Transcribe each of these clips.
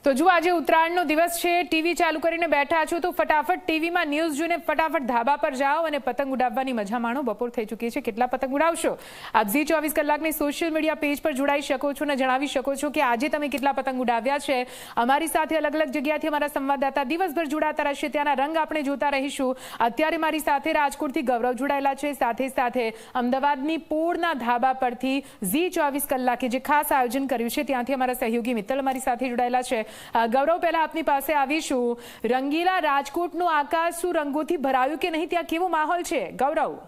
તો જો આજે ઉત્તરાયણનો દિવસ છે, ટીવી ચાલુ કરીને બેઠા છો તો ફટાફટ ટીવીમાં ન્યૂઝ જોઈને ફટાફટ ધાબા પર જાઓ અને પતંગ ઉડાવવાની મજા માણો। બપોર થઈ ચૂકી છે, કેટલા પતંગ ઉડાવશો? આપ ઝી 24 કલાકની સોશિયલ મીડિયા પેજ પર જોડાઈ શકો છો અને જણાવી શકો છો કે આજે તમે કેટલા પતંગ ઉડાવ્યા છે। અમારી સાથે અલગ અલગ જગ્યાથી અમારા સંવાદદાતા દિવસભર જોડાતા રહેશે, ત્યાંના રંગ આપણે જોતા રહીશું। અત્યારે મારી સાથે રાજકોટથી ગૌરવ જોડાયેલા છે, સાથે સાથે અમદાવાદની પોળના ધાબા પરથી ઝી 24 કલાકે જે ખાસ આયોજન કર્યું છે ત્યાંથી અમારા સહયોગી મિત્તલ અમારી સાથે જોડાયેલા છે। ગૌરવ, પહેલા આપની પાસે આવીશું। રંગીલા રાજકોટનું આકાશ શું રંગોથી ભરાયું કે નહીં, ત્યાં કેવો માહોલ છે ગૌરવ?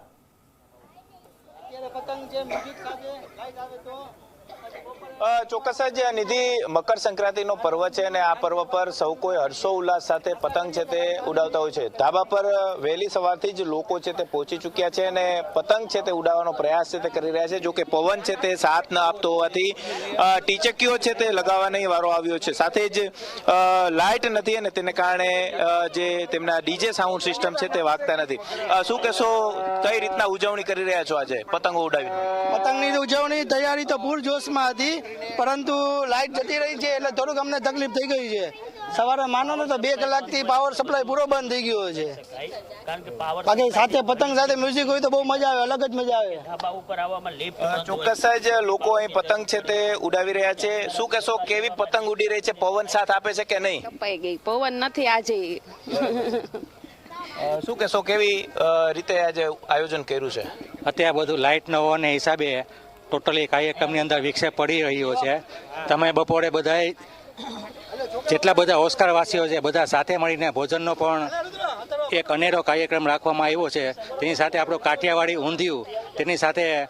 ચોક્કસ જ નિધિ, મકર સંક્રાંતિનો પર્વ છે અને આ પર્વ પર સૌ કોઈ હર્ષો ઉલ્લાસ સાથે પતંગ છે તે ઉડાવતા હોય છે। ધાબા પર વહેલી સવારથી જ લોકો છે તે પહોંચી ચૂક્યા છે અને પતંગ છે તે ઉડાવવાનો પ્રયાસ છે તે કરી રહ્યા છે। જો કે પવન છે તે સાથ ન આપતો હોવાથી ટીચકીઓ છે તે લગાવવાનો વારો આવ્યો છે, સાથે જ લાઇટ નથી અને તેને કારણે જે તેમના ડીજે સાઉન્ડ સિસ્ટમ છે તે વાગતા નથી। શું કહેશો, કઈ રીતના ઉજવણી કરી રહ્યા છો આજે પતંગો ઉડાવી? પતંગની ઉજવણી તૈયારી તો પૂરજોશમાં હતી, પરંતુ લાઇટ જતી રહી છે એટલે થોડુંક અમને તકલીફ થઈ ગઈ છે। સવારે માનો ને તો 2 કલાકથી પાવર સપ્લાય પૂરો બંધ થઈ ગયો છે। બાકી સાથે પતંગ સાથે મ્યુઝિક હોય તો બહુ મજા આવે, અલગ જ મજા આવે। ચોક્કસ જ લોકો અહીં પતંગ છે તે ઉડાવી રહ્યા છે। શું કહેશો, કેવી પતંગ ઉડી રહી છે? પવન સાથ આપે છે કે નહીં? કપાઈ ગઈ, પવન નથી આજે। શું કહેશો, કેવી રીતે આજે આયોજન કર્યું છે? અત્યારે બધું લાઇટ ન હોવાને હિસાબે ટોટલી કાર્યક્રમની અંદર વિક્ષેપ પડી રહ્યો છે। તમે બપોરે બધાય જેટલા બધા ઓસ્કારવાસીઓ છે બધા સાથે મળીને ભોજનનો પણ એક અનેરો કાર્યક્રમ રાખવામાં આવ્યો છે। તેની સાથે આપણો કાઠિયાવાડી ઊંધિયું, તેની સાથે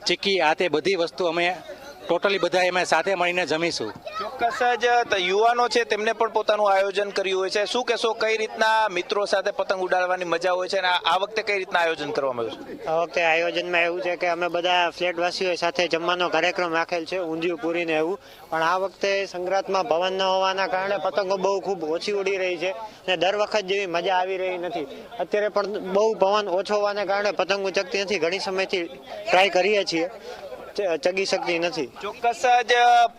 ચીક્કી, આ તે બધી વસ્તુ અમે ટોટલી બધા એમાં સાથે મળીને જમીશું। ચોક્કસ જ યુવાનો છે તેમને પણ પોતાનું આયોજન કર્યું હોય છે। શું કહેશો, કઈ રીતના મિત્રો સાથે પતંગ ઉડાડવાની મજા હોય છે અને આ વખતે કઈ રીતના આયોજન કરવામાં આવ્યું છે? આ વખતે આયોજનમાં એવું છે કે અમે બધા ફ્લેટવાસીઓ સાથે જમવાનો કાર્યક્રમ રાખેલ છે, ઊંધિયું પૂરીને એવું। પણ આ વખતે સંક્રાંતમાં પવન ન હોવાના કારણે પતંગો બહુ ખૂબ ઓછી ઉડી રહી છે અને દર વખત જેવી મજા આવી રહી નથી। અત્યારે પણ બહુ પવન ઓછો હોવાના કારણે પતંગો ચગતી નથી, ઘણી સમયથી ટ્રાય કરીએ છીએ, ચગી શકતી નથી। ચોક્કસ જ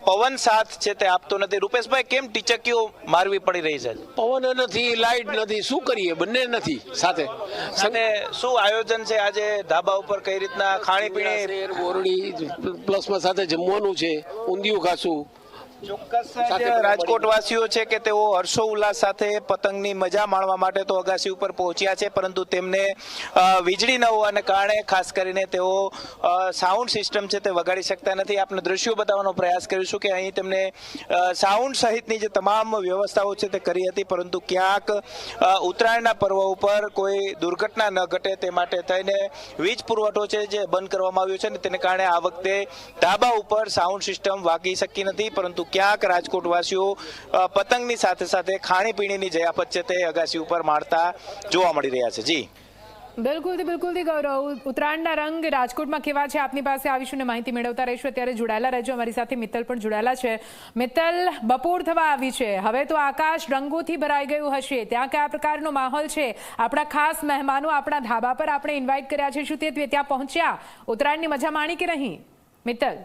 પવન સાથ છે તે આપતો નથી। રૂપેશભાઈ, કેમ ટીચકીઓ મારવી પડી રહી છે? પવન નથી, લાઇટ નથી, શું કરીએ, બંને નથી સાથે। શું આયોજન છે આજે ધાબા ઉપર? કઈ રીતના ખાણીપીણી? બોરડી પ્લસમાં સાથે જમવાનું છે, ઊંધિયું ખાશું। ચોક્કસ રાજકોટ વાસીઓ છે કે તેઓ હર્ષો ઉલ્લાસ સાથે પતંગની મજા માણવા માટે તો અગાસી ઉપર પહોંચ્યા છે, પરંતુ તેમને વીજળી ન હોવાને કારણે ખાસ કરીને તેઓ સાઉન્ડ સિસ્ટમ છે તે વગાડી શકતા નથી। આપણે દ્રશ્યો બતાવવાનો પ્રયાસ કરીશું કે અહીં તેમને સાઉન્ડ સહિતની જે તમામ વ્યવસ્થાઓ છે તે કરી હતી, પરંતુ ક્યાંક ઉત્તરાયણના પર્વ ઉપર કોઈ દુર્ઘટના ન ઘટે તે માટે થઈને વીજ પુરવઠો છે જે બંધ કરવામાં આવ્યો છે અને તેને કારણે આ વખતે ધાબા ઉપર સાઉન્ડ સિસ્ટમ વાગી શકી નથી, પરંતુ ક્યાંક રાજકોટવાસીઓ પતંગની સાથે સાથે ખાણીપીણીની જયાફત છે તે અગાસી ઉપર માણતા જોવા મળી રહ્યા છે। જી બિલકુલથી ગૌરવ, ઉત્તરાયણના રંગ રાજકોટમાં કેવા છે આપની પાસે આવીશું ને માહિતી મેળવતા રહીશું। અત્યારે જોડાયેલા રહેજો, અમારી સાથે મિત્તલ પણ જોડાયેલા છે। મિત્તલ, બપોર થવા આવી છે, હવે તો આકાશ રંગોથી ભરાઈ ગયું હશે, ત્યાં કયા પ્રકારનો માહોલ છે? આપણા ખાસ મહેમાનો આપણા ધાબા પર આપણે ઇન્વાઇટ કર્યા છે, શું તે ત્યાં પહોંચ્યા? ઉત્તરાયણની મજા માણી કે નહીં મિત્તલ?